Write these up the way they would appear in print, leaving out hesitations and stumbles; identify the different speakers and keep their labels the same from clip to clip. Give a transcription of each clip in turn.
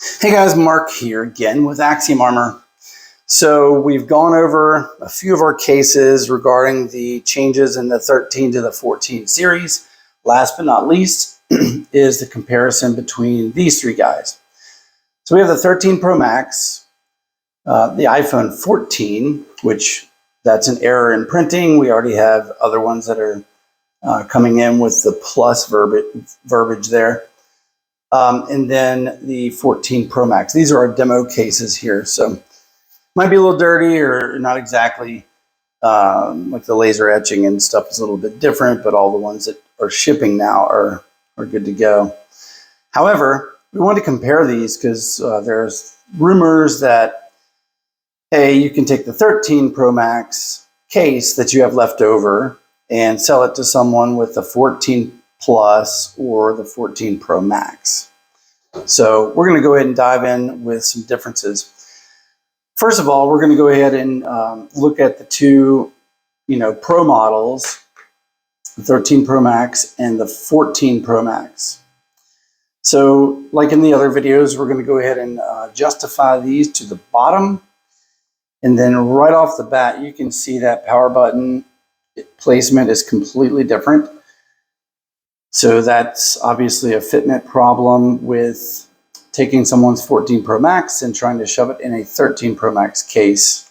Speaker 1: Hey guys, Mark here again with Axiom Armor. So we've gone over a few of our cases regarding the changes in the 13 to the 14 series. Last but not least is the comparison between these three guys. So we have the 13 Pro Max, the iPhone 14, which that's an error in printing. We already have other ones that are coming in with the plus verbiage there. And then the 14 Pro Max. These are our demo cases here. So might be a little dirty or not exactly like the laser etching and stuff is a little bit different, but all the ones that are shipping now are good to go. However, we want to compare these because there's rumors that, hey, you can take the 13 Pro Max case that you have left over and sell it to someone with the 14 Plus or the 14 Pro Max. So we're going to go ahead and dive in with some differences. First of all, we're going to go ahead and look at the two, Pro models, the 13 Pro Max and the 14 Pro Max. So like in the other videos, we're going to go ahead and justify these to the bottom. And then right off the bat, you can see that power button placement is completely different. So that's obviously a fitment problem with taking someone's 14 Pro Max and trying to shove it in a 13 Pro Max case.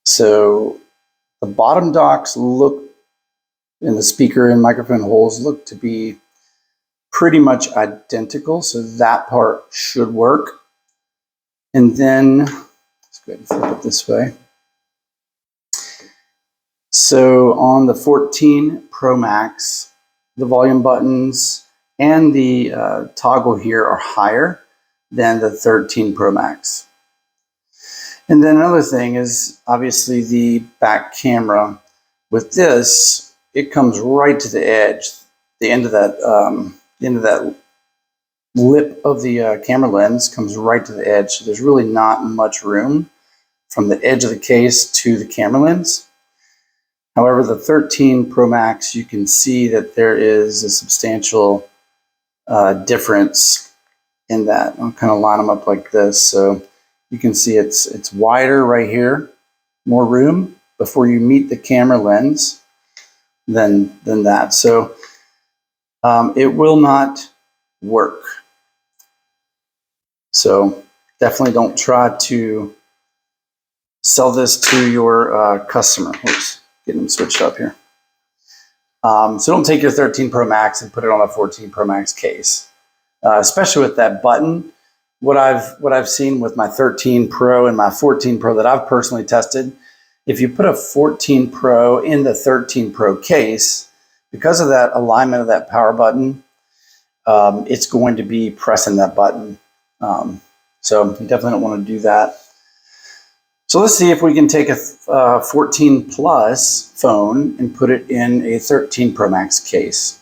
Speaker 1: So the bottom docks look, and the speaker and microphone holes look to be pretty much identical. So that part should work. And then, let's go ahead and flip it this way. So on the 14 Pro Max, the volume buttons and the toggle here are higher than the 13 Pro Max. And then another thing is obviously the back camera. With this, it comes right to the edge, the end of that lip of the camera lens comes right to the edge. So there's really not much room from the edge of the case to the camera lens. However, the 13 Pro Max, you can see that there is a substantial difference in that. I'll kind of line them up like this. So you can see it's wider right here, more room before you meet the camera lens than that. So it will not work. So definitely don't try to sell this to your customer. Oops. Getting them switched up here. So don't take your 13 Pro Max and put it on a 14 Pro Max case, especially with that button. What I've seen with my 13 Pro and my 14 Pro that I've personally tested, if you put a 14 Pro in the 13 Pro case, because of that alignment of that power button, it's going to be pressing that button. So you definitely don't want to do that. So let's see if we can take a 14 Plus phone and put it in a 13 Pro Max case.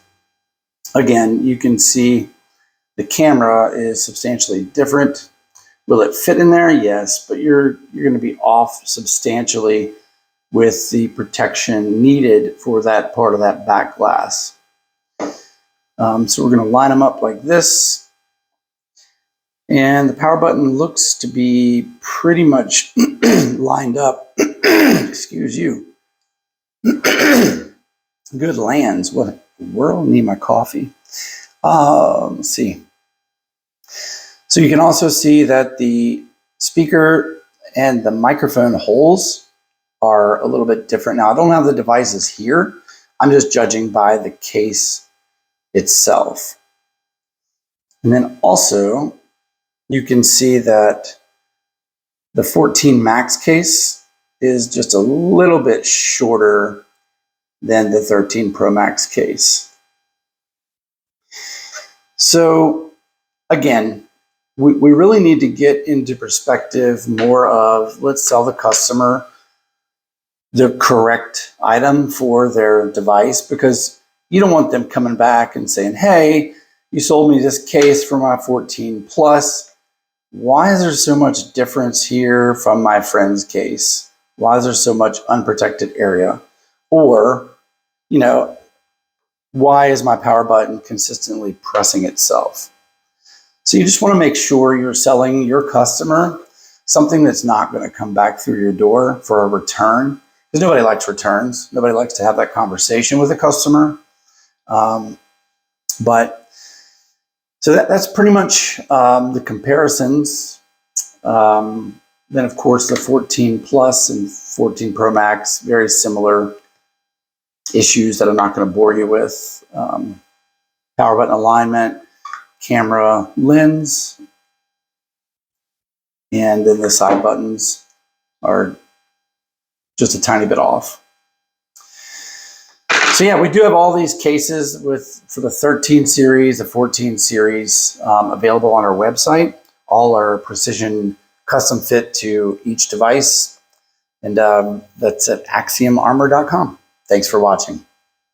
Speaker 1: Again, you can see the camera is substantially different. Will it fit in there? Yes, but you're going to be off substantially with the protection needed for that part of that back glass. So we're going to line them up like this. And the power button looks to be pretty much lined up. Excuse you. Good lands. What in the world? Need my coffee. Let's see. So you can also see that the speaker and the microphone holes are a little bit different. Now, I don't have the devices here. I'm just judging by the case itself. And then also, you can see that the 14 Max case is just a little bit shorter than the 13 Pro Max case. So again, we really need to get into perspective more of, let's sell the customer the correct item for their device, because you don't want them coming back and saying, hey, you sold me this case for my 14 Plus. Why is there so much difference here from my friend's case? Why is there so much unprotected area? Or, why is my power button consistently pressing itself? So you just want to make sure you're selling your customer something that's not going to come back through your door for a return, because nobody likes returns. Nobody likes to have that conversation with a customer. But so that's pretty much the comparisons. Then, of course, the 14 Plus and 14 Pro Max, very similar issues that I'm not going to bore you with. Power button alignment, camera lens, and then the side buttons are just a tiny bit off. So yeah, we do have all these cases for the 13 series, the 14 series available on our website. All are precision custom fit to each device. And that's at axiomarmor.com. Thanks for watching.